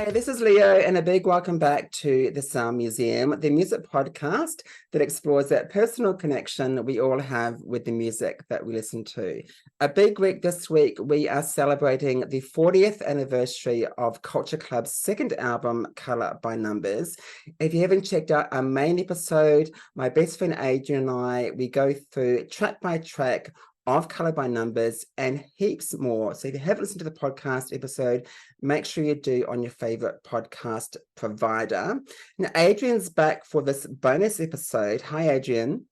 Hey, this is Leo, and a big welcome back to the Sound Museum, the music podcast that explores that personal connection we all have with the music that we listen to. A big week this week, we are celebrating the 40th anniversary of Culture Club's second album, Colour by Numbers. If you haven't checked out our main episode, my best friend Adrian and I, we go through track by track of Colour by Numbers and heaps more. So if you haven't listened to the podcast episode, make sure you do on your favorite podcast provider. Now, Adrian's back for this bonus episode. Hi, Adrian.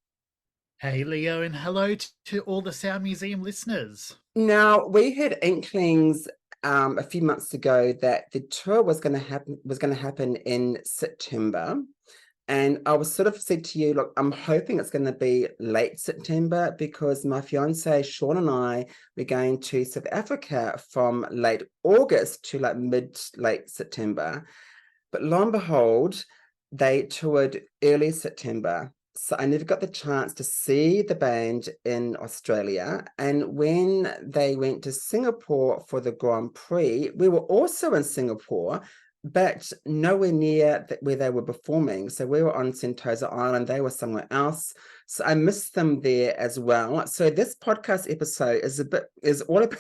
Hey, Leo, and hello to all the Sound Museum listeners. Now, we had inklings a few months ago that the tour was going to happen in September. And I was sort of said to you, look, I'm hoping it's going to be late September because my fiance, Sean, and I, we're going to South Africa from late August to like late September. But lo and behold, they toured early September. So I never got the chance to see the band in Australia. And when they went to Singapore for the Grand Prix, we were also in Singapore, but nowhere near where they were performing. So we were on Sentosa Island, they were somewhere else. So I missed them there as well. So this podcast episode is all about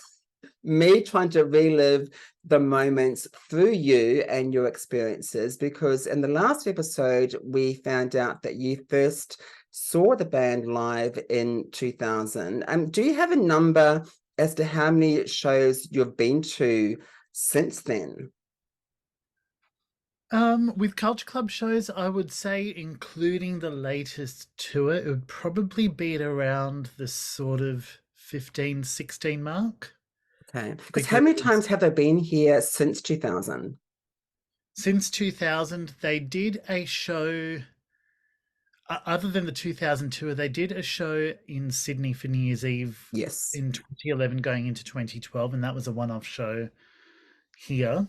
me trying to relive the moments through you and your experiences, because in the last episode, we found out that you first saw the band live in 2000. Do you have a number as to how many shows you've been to since then? With Culture Club shows, I would say, including the latest tour, it would probably be at around the sort of 15, 16 mark. Okay, because how many times have they been here since 2000? Since 2000, they did a show, other than the 2000 tour, they did a show in Sydney for New Year's Eve Yes. in 2011 going into 2012, and that was a one-off show here.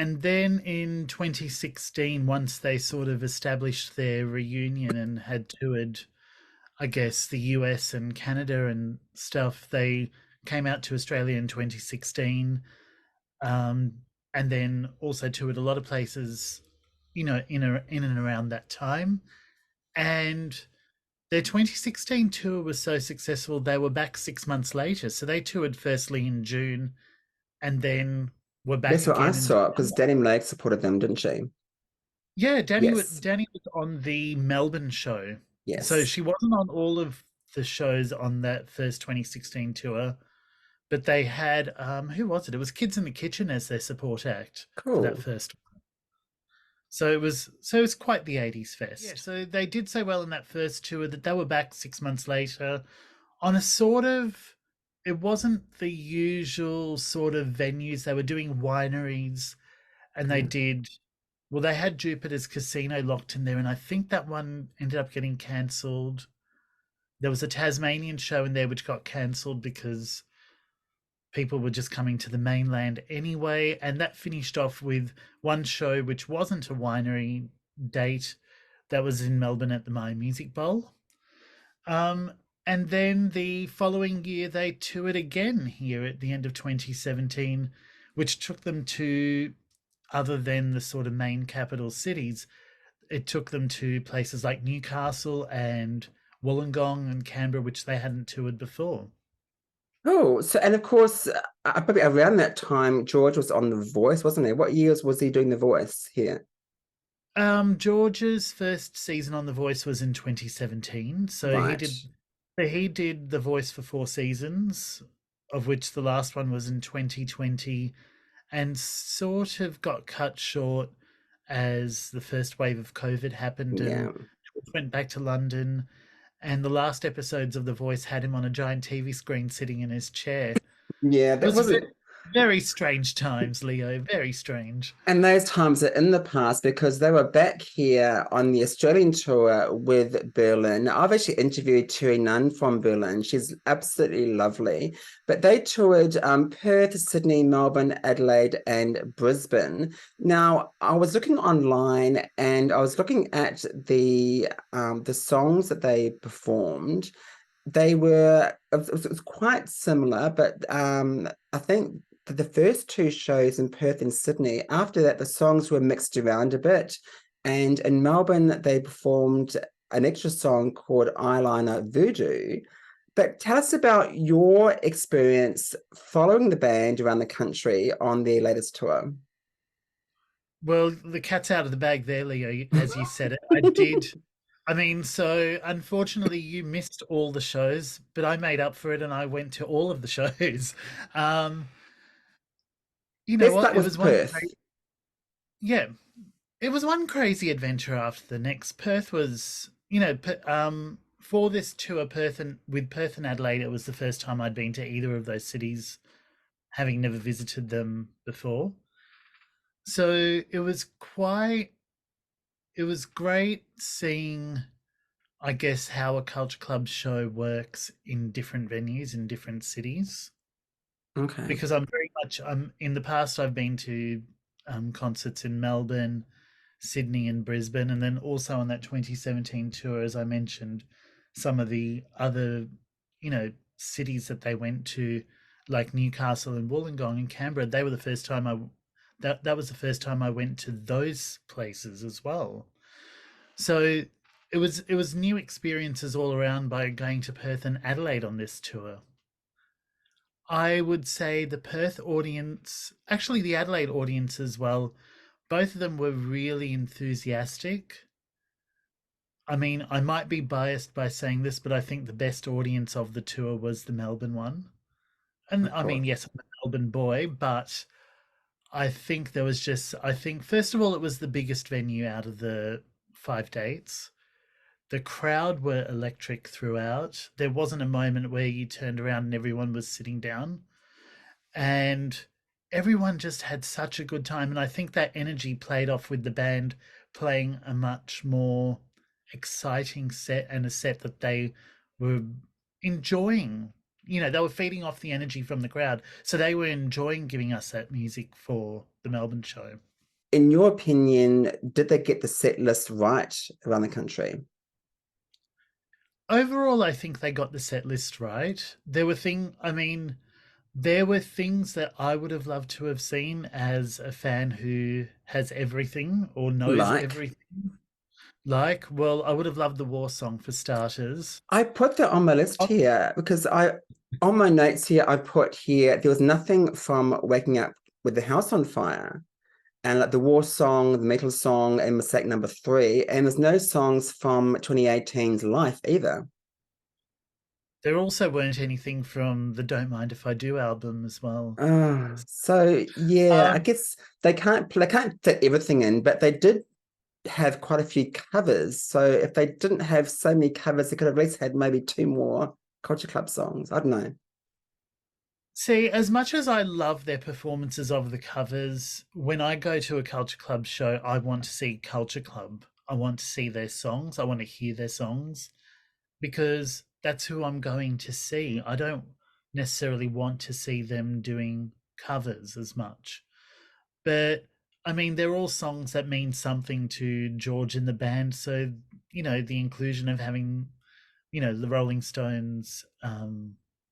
And then in 2016, once they sort of established their reunion and had toured, I guess, the US and Canada and stuff, they came out to Australia in 2016, and then also toured a lot of places, in and around that time. And their 2016 tour was so successful, they were back 6 months later. So they toured firstly in June, and then were back That's what I again in saw, because December. Danny Blake supported them, didn't she? Yeah, Yes. Danny was on the Melbourne show. So Yes. she wasn't on all of the shows on that first 2016 tour, but they had who was it? It was Kids in the Kitchen as their support act for that Cool. first one. So it was quite the 80s fest. Yeah, so they did so well in that first tour that they were back 6 months later on a sort of, it wasn't the usual sort of venues. They were doing wineries, and they did, well, they had Jupiter's Casino locked in there, and I think that one ended up getting cancelled. There was a Tasmanian show in there which got cancelled because people were just coming to the mainland anyway, and that finished off with one show which wasn't a winery date that was in Melbourne at the My Music Bowl. And then the following year, they toured again here at the end of 2017, which took them to, other than the sort of main capital cities, it took them to places like Newcastle and Wollongong and Canberra, which they hadn't toured before. Oh, so, and of course, probably around that time, George was on The Voice, wasn't he? What years was he doing The Voice here? George's first season on The Voice was in 2017. So Right. he did The Voice for 4 seasons, of which the last one was in 2020, and sort of got cut short as the first wave of COVID happened, and Yeah. went back to London. And the last episodes of The Voice had him on a giant TV screen sitting in his chair. Yeah, It that was wasn't. very strange times, Leo. Very strange. And those times are in the past because they were back here on the Australian tour with Berlin. I've actually interviewed Terry Nunn from Berlin. She's absolutely lovely. But they toured Perth, Sydney, Melbourne, Adelaide, and Brisbane. Now, I was looking online and I was looking at the songs that they performed. It was quite similar, but I think the first two shows in Perth and Sydney. After that, the songs were mixed around a bit. And in Melbourne, they performed an extra song called Eyeliner Voodoo. But tell us about your experience following the band around the country on their latest tour. Well, the cat's out of the bag there, Leo, as you said it. I did. I mean, so unfortunately, you missed all the shows, but I made up for it and I went to all of the shows. Um, you know Let's what? start It with was one Perth. crazy, yeah, it was one crazy adventure after the next. Perth was, for this tour, Perth and Adelaide, it was the first time I'd been to either of those cities, having never visited them before. So it was great seeing, I guess, how a culture club show works in different venues in different cities. Okay. Because I'm in the past I've been to concerts in Melbourne, Sydney, and Brisbane, and then also on that 2017 tour, as I mentioned, some of the other, cities that they went to, like Newcastle and Wollongong and Canberra. They were the first time that was the first time I went to those places as well. So it was new experiences all around by going to Perth and Adelaide on this tour. I would say the Perth audience, actually the Adelaide audience as well, both of them were really enthusiastic. I mean, I might be biased by saying this, but I think the best audience of the tour was the Melbourne one. And Of I mean, course. yes, I'm a Melbourne boy, but I think, first of all, it was the biggest venue out of the 5 dates. The crowd were electric throughout. There wasn't a moment where you turned around and everyone was sitting down. And everyone just had such a good time. And I think that energy played off with the band playing a much more exciting set, and a set that they were enjoying. They were feeding off the energy from the crowd. So they were enjoying giving us that music for the Melbourne show. In your opinion, did they get the set list right around the country? Overall, I think they got the set list right. There were things that I would have loved to have seen as a fan who has everything or knows Like, everything. Like, well, I would have loved the war song for starters. I put that on my list Oh, here because on my notes here, I put here, there was nothing from Waking Up with the House on Fire and like the war song, the metal song, and Mistake Number Three. And there's no songs from 2018's Life either. there also weren't anything from the Don't Mind If I Do album as well. So yeah, I Um, guess they can't fit everything in, but they did have quite a few covers. So if they didn't have so many covers, they could have at least had maybe two more Culture Club songs. I don't know. See, as much as I love their performances of the covers, when I go to a Culture Club show, I want to see Culture Club. I want to see their songs. I want to hear their songs because that's who I'm going to see. I don't necessarily want to see them doing covers as much. But I mean, they're all songs that mean something to George and the band. So, the inclusion of having, the Rolling Stones,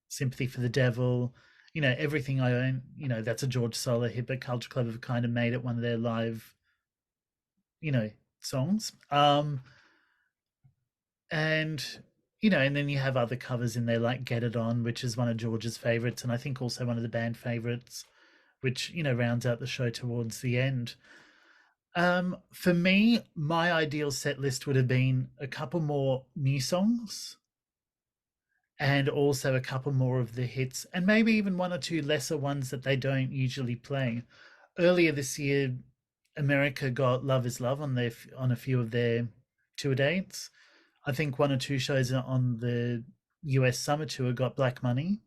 Sympathy for the Devil, Everything I Own, that's a George solo hit, but Culture Club have kind of made it one of their live, songs. And and then you have other covers in there like Get It On, which is one of George's favorites, and I think also one of the band favorites, which rounds out the show towards the end. For me, my ideal set list would have been a couple more new songs and also a couple more of the hits, and maybe even one or two lesser ones that they don't usually play. Earlier this year, America got Love Is Love on a few of their tour dates. I think one or two shows on the US summer tour got Black Money,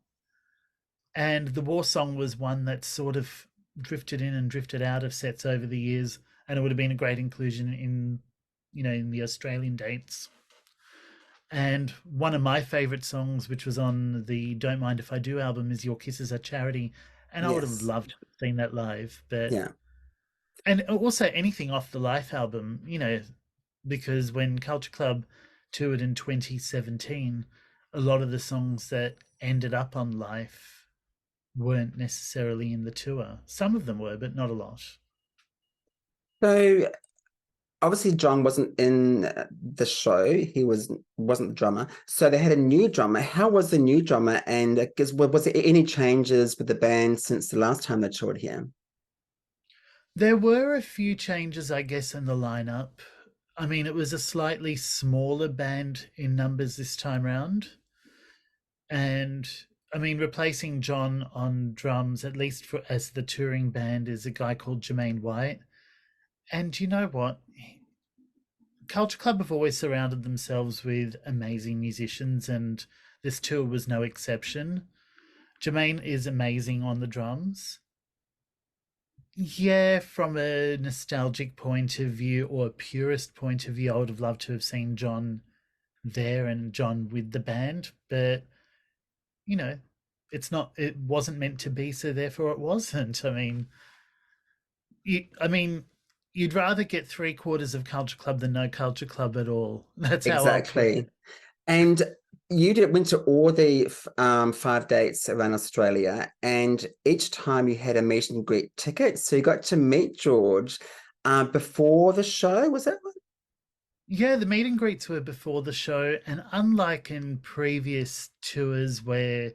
and the war song was one that sort of drifted in and drifted out of sets over the years, and it would have been a great inclusion in the Australian dates. And one of my favorite songs, which was on the Don't Mind If I Do album, is Your Kisses Are Charity, and I would have Yes. loved to have seen that live. But Yeah. and also anything off the Life album, because when Culture Club toured in 2017, a lot of the songs that ended up on Life weren't necessarily in the tour. Some of them were, but not a lot. So obviously John wasn't in the show. He wasn't the drummer. So they had a new drummer. How was the new drummer? And I guess was there any changes with the band since the last time they toured here? There were a few changes, I guess, in the lineup. I mean, it was a slightly smaller band in numbers this time round. And I mean, replacing John on drums, at least for as the touring band, is a guy called Jermaine White. And you know what? Culture Club have always surrounded themselves with amazing musicians, and this tour was no exception. Jermaine is amazing on the drums. Yeah, from a nostalgic point of view or a purist point of view, I would have loved to have seen John there and John with the band, but you know, it wasn't meant to be, so therefore it wasn't. I mean, you'd rather get 3/4 of Culture Club than no Culture Club at all. That's how I'll put it. Exactly. And you went to all the 5 dates around Australia, and each time you had a meet and greet ticket. So you got to meet George before the show, was that right? Yeah, the meet and greets were before the show, and unlike in previous tours where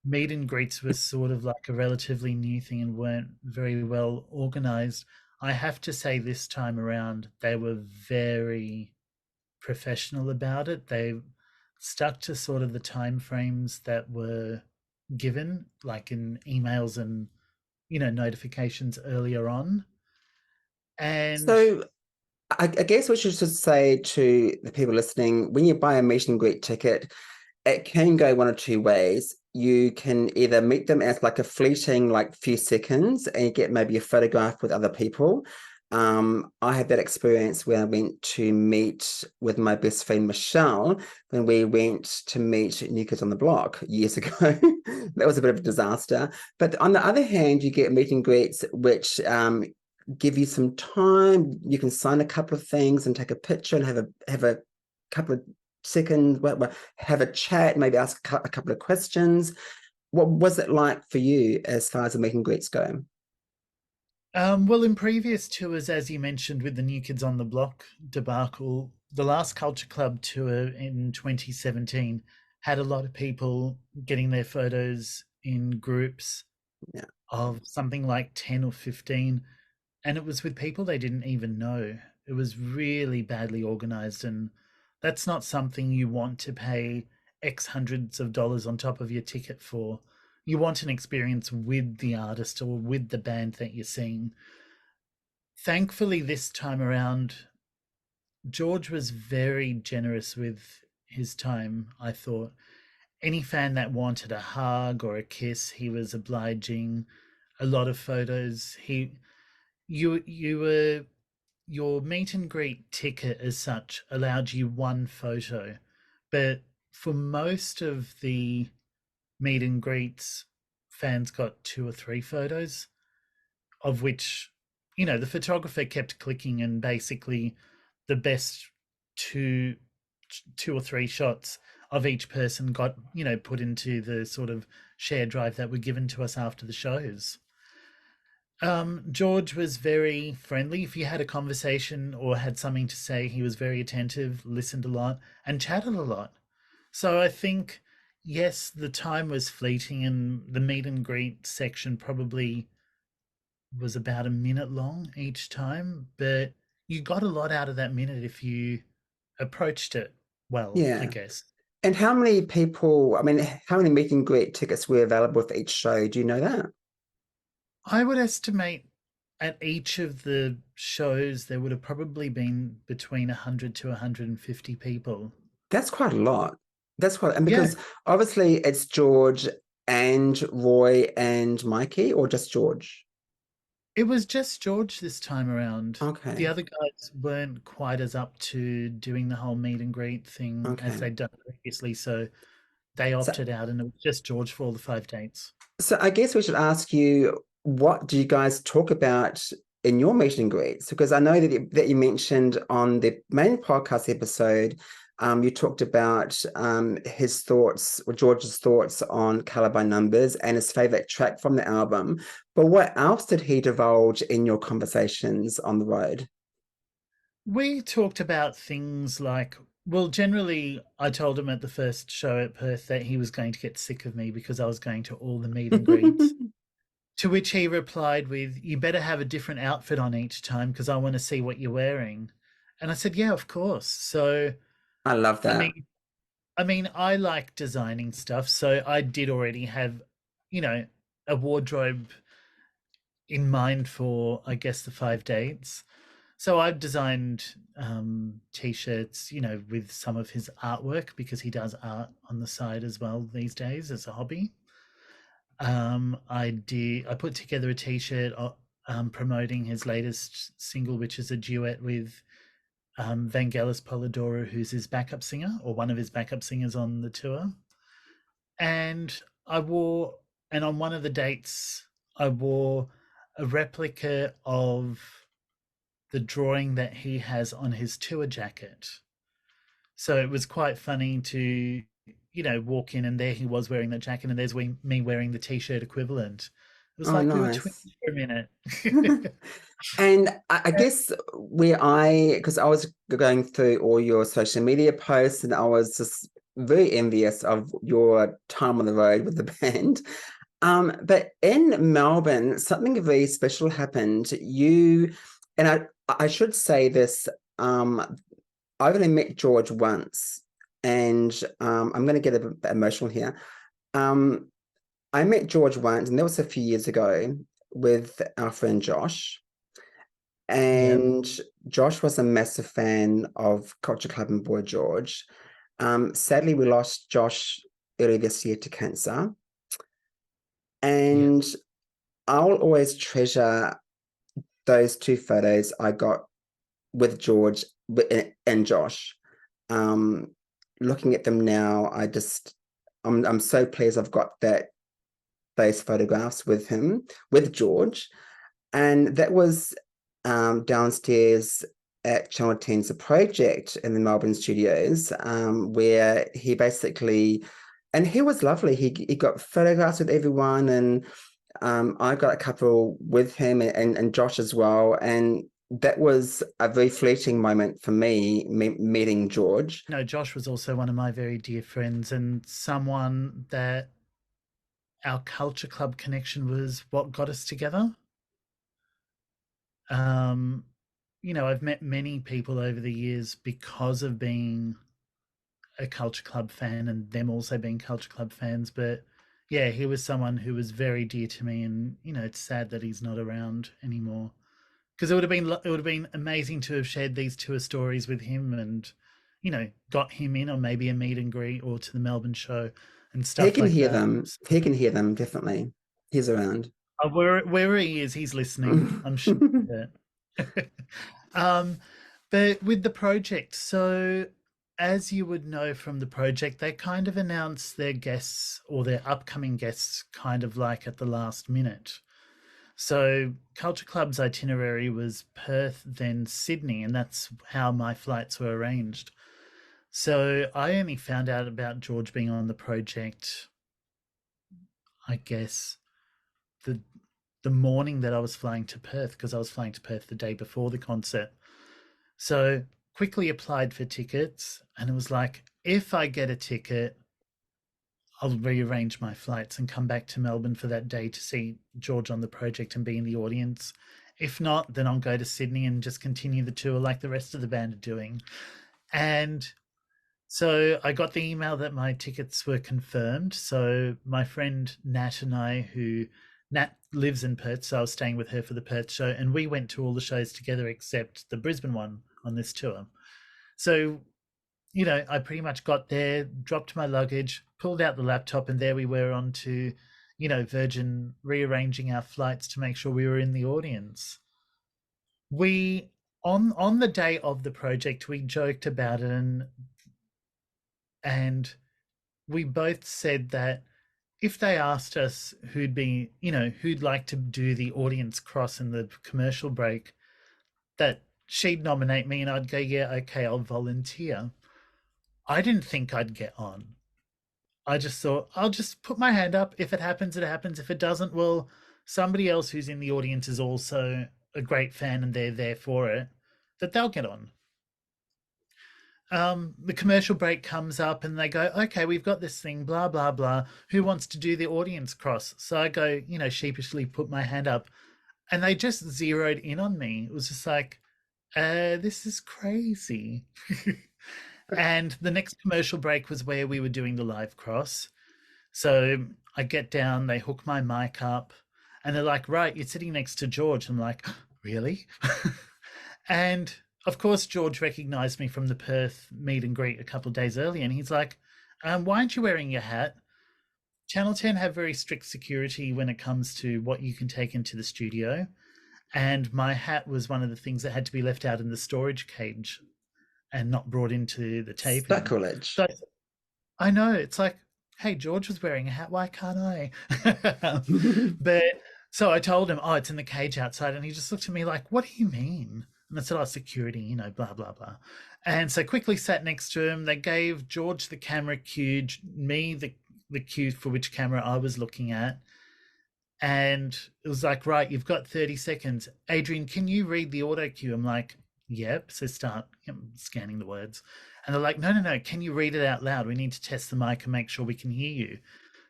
meet and greets was sort of like a relatively new thing and weren't very well organized, I have to say this time around they were very professional about it. They stuck to sort of the time frames that were given, like in emails and notifications earlier on. And So I guess what you should say to the people listening, when you buy a meet and greet ticket, it can go one of two ways. You can either meet them as like a fleeting, like few seconds, and you get maybe a photograph with other people. I had that experience where I went to meet with my best friend Michelle when we went to meet New Kids on the Block years ago. That was a bit of a disaster. But on the other hand, you get meet and greets which give you some time. You can sign a couple of things and take a picture and have a couple of seconds, have a chat, maybe ask a couple of questions. What was it like for you as far as the meet and greets go? well, in previous tours, as you mentioned, with the New Kids on the Block debacle, the last Culture Club tour in 2017 had a lot of people getting their photos in groups Yeah. of something like 10 or 15, and it was with people they didn't even know. It was really badly organized, and that's not something you want to pay X hundreds of dollars on top of your ticket for. You want an experience with the artist or with the band that you're seeing. Thankfully, this time around, George was very generous with his time, I thought. Any fan that wanted a hug or a kiss, he was obliging. A lot of photos. You were your meet and greet ticket as such allowed you one photo, but for most of the meet and greets, fans got two or three photos, of which, the photographer kept clicking, and basically the best two two or three shots of each person got, put into the sort of share drive that were given to us after the shows. George was very friendly. If you had a conversation or had something to say, he was very attentive, listened a lot, and chatted a lot. So I think, yes, the time was fleeting, and the meet and greet section probably was about a minute long each time, but you got a lot out of that minute if you approached it well, I Yeah. guess. And how many people, I mean, how many meet and greet tickets were available for each show? Do you know that? I would estimate at each of the shows there would have probably been between 100 to 150 people. That's quite a lot. That's quite, and Yeah, because obviously it's George and Roy and Mikey, or just George? it was just George this time around. The Okay. other guys weren't quite as up to doing the whole meet and greet thing as Okay. they'd done previously, so they So, opted out, and it was just George for all the 5 dates. so I guess we should ask you, what do you guys talk about in your meet and greets? Because I know that you mentioned on the main podcast episode You talked about his thoughts, or George's thoughts on Colour by Numbers and his favorite track from the album. But what else did he divulge in your conversations on the road? We talked about things like, well, generally, I told him at the first show at Perth that he was going to get sick of me because I was going to all the meet and greets. To which he replied with, "You better have a different outfit on each time because I want to see what you're wearing." And I said, "Yeah, of course." So, I love I that. mean, I like designing stuff, so I did already have, you know, a wardrobe in mind for, I guess, the 5 dates. So I've designed t-shirts, with some of his artwork because he does art on the side as well these days as a hobby. I put together a t-shirt promoting his latest single, which is a duet with Vangelis Polidoro, who's his backup singer or one of his backup singers on the tour. And I wore, and on one of the dates, I wore a replica of the drawing that he has on his tour jacket. So it was quite funny to, walk in and there he was wearing that jacket and there's me wearing the t-shirt equivalent. It was Oh, like we were twins nice. for a minute. And I guess because I was going through all your social media posts and I was just very envious of your time on the road with the band. But in Melbourne, something very special happened. I should say this, I've only met George once, and I'm going to get a bit emotional here. Um, I met George once, and that was a few years ago with our friend Josh. Yep. And Josh was a massive fan of Culture Club and Boy George. Sadly, we lost Josh early this year to cancer. Yep. And I'll always treasure those two photos I got with George and Josh. Um, Looking at them now, I'm so pleased I've got those photographs with him, with George. And that was downstairs at Channel 10's The Project in the Melbourne studios, where he basically, and he was lovely. He got photographs with everyone, and I got a couple with him and Josh as well. And that was a very fleeting moment for me, meeting George. No, Josh was also one of my very dear friends and someone that our culture club connection was what got us together. Um, I've met many people over the years because of being a culture club fan and them also being culture club fans. But yeah, he was someone who was very dear to me, and it's sad that he's not around anymore. Because it would have been amazing to have shared these tour stories with him, and got him in on maybe a meet and greet or to the Melbourne show and He stuff can like hear that. them. He can hear them, definitely. He's around. Wherever he is, he's listening. I'm sure of it. um, but with the project, so as you would know from the project, they kind of announce their guests or their upcoming guests kind of like at the last minute. So Culture Club's itinerary was Perth, then Sydney, and that's how my flights were arranged. So I only found out about George being on the project, I guess, the the morning that I was flying to Perth, because I was flying to Perth the day before the concert. So quickly applied for tickets, and it was like, if I get a ticket, I'll rearrange my flights and come back to Melbourne for that day to see George on the project and be in the audience. If not, then I'll go to Sydney and just continue the tour like the rest of the band are doing. And so I got the email that my tickets were confirmed. So my friend Nat and I, who Nat lives in Perth, so I was staying with her for the Perth show, and we went to all the shows together except the Brisbane one on this tour. So, I pretty much got there, dropped my luggage, pulled out the laptop, and there we were on to, Virgin rearranging our flights to make sure we were in the audience. We on the day of the project, we joked about it, and we both said that if they asked us who'd like to do the audience cross in the commercial break, that she'd nominate me and I'd go, yeah, okay, I'll volunteer. I didn't think I'd get on. I just thought I'll just put my hand up. If it happens, it happens. If it doesn't, well, somebody else who's in the audience is also a great fan and they're there for it, that they'll get on. The commercial break comes up and they go, okay, we've got this thing, blah, blah, blah. Who wants to do the audience cross? So I go, sheepishly put my hand up and they just zeroed in on me. It was just like, this is crazy. And the next commercial break was where we were doing the live cross. So I get down, they hook my mic up, and they're like, right, you're sitting next to George. I'm like, really? And of course, George recognized me from the Perth meet and greet a couple of days earlier. And he's like, why aren't you wearing your hat? Channel 10 have very strict security when it comes to what you can take into the studio. And my hat was one of the things that had to be left out in the storage cage and not brought into the taping. Sacrilege. So I know, it's like, hey, George was wearing a hat, why can't I? But so I told him, oh, it's in the cage outside. And he just looked at me like, what do you mean? And I said, oh, security, blah, blah, blah. And so quickly sat next to him. They gave George the camera cue, me the cue for which camera I was looking at. And it was like, right, you've got 30 seconds. Adrian, can you read the auto cue? I'm like, yep. So start scanning the words. And they're like, no, can you read it out loud? We need to test the mic and make sure we can hear you.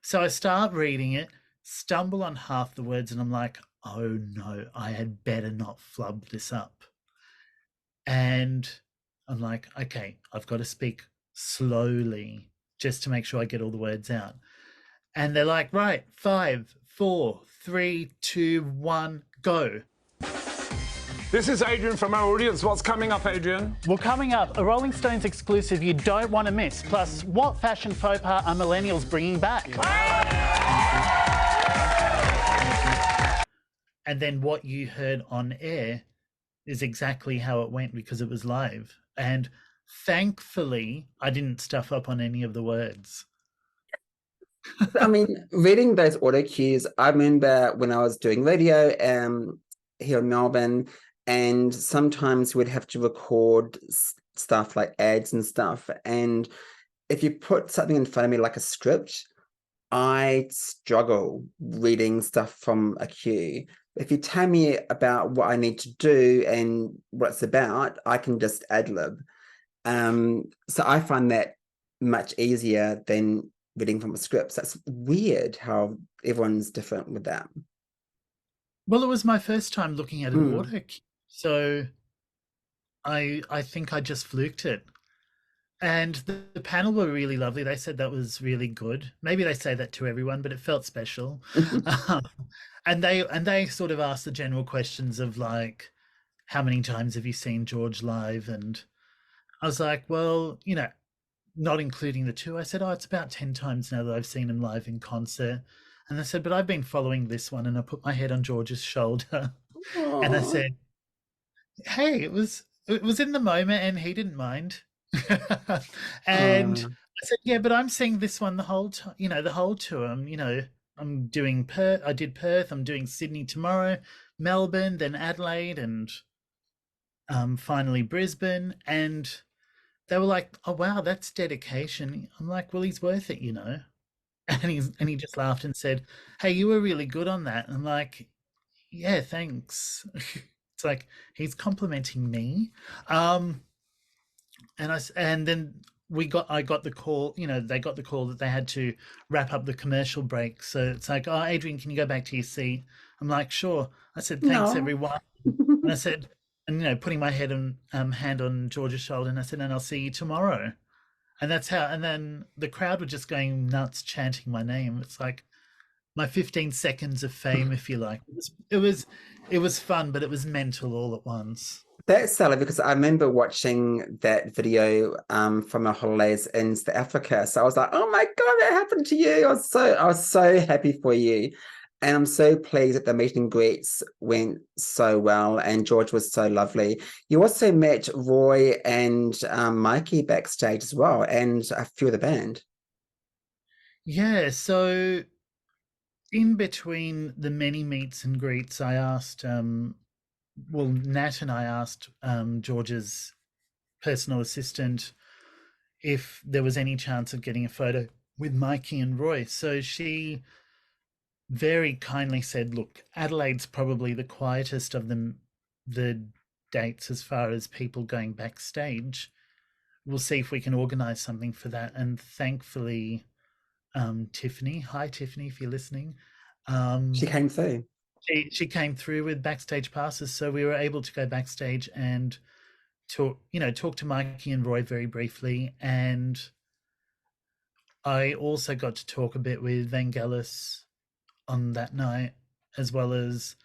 So I start reading it, stumble on half the words, and I'm like, oh no, I had better not flub this up. And I'm like, okay, I've got to speak slowly just to make sure I get all the words out. And they're like, right, 5, 4, 3, 2, 1, go. This is Adrian from our audience. What's coming up, Adrian? Well, coming up, a Rolling Stones exclusive you don't want to miss. Plus, what fashion faux pas are millennials bringing back? And then what you heard on air is exactly how it went because it was live. And thankfully, I didn't stuff up on any of the words. I mean, reading those auto cues, I remember when I was doing radio here in Melbourne, and sometimes we'd have to record stuff like ads and stuff. And if you put something in front of me like a script, I struggle reading stuff from a cue. If you tell me about what I need to do and what it's about, I can just ad-lib. So I find that much easier than reading from a script. So that's weird how everyone's different with that. Well, it was my first time looking at an auto cue, so I think I just fluked it. And the panel were really lovely. They said that was really good. Maybe they say that to everyone, but it felt special. And they sort of asked the general questions of like, how many times have you seen George live? And I was like, well, not including the two. I said, oh, it's about 10 times now that I've seen him live in concert. And they said, but I've been following this one. And I put my head on George's shoulder. Aww. And I said, hey, it was in the moment and he didn't mind. And I said, yeah, but I'm seeing this one the whole time, the whole tour. I'm doing I did Perth, I'm doing Sydney tomorrow, Melbourne, then Adelaide, and finally Brisbane. And they were like, oh wow, that's dedication. I'm like, well, he's worth it, And he just laughed and said, hey, you were really good on that. And I'm like, yeah, thanks. It's like he's complimenting me. And then I got the call, they got the call that they had to wrap up the commercial break. So it's like, oh, Adrian, can you go back to your seat? I'm like, sure. I said, thanks, everyone. And I said, and, putting my head and hand on George's shoulder, and I said, and I'll see you tomorrow. And that's how, and then the crowd were just going nuts chanting my name. It's like my 15 seconds of fame, if you like. It was fun, but it was mental all at once. That's sad because I remember watching that video from our holidays in South Africa. So I was like, oh my God, that happened to you. I was so happy for you. And I'm so pleased that the meet and greets went so well and George was so lovely. You also met Roy and Mikey backstage as well, and a few of the band. Yeah, so in between the many meets and greets, I asked, Nat and I asked George's personal assistant if there was any chance of getting a photo with Mikey and Roy. So she very kindly said, look, Adelaide's probably the quietest of the dates as far as people going backstage. We'll see if we can organise something for that. And thankfully, Tiffany, hi Tiffany, if you're listening. She came through. She came through with backstage passes, so we were able to go backstage and talk to Mikey and Roy very briefly. And I also got to talk a bit with Vangelis on that night, as well as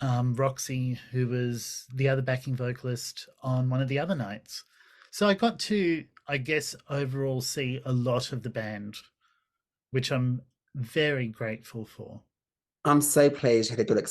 Roxy, who was the other backing vocalist on one of the other nights. So I got to, I guess, overall see a lot of the band, which I'm very grateful for. I'm so pleased you had a good experience.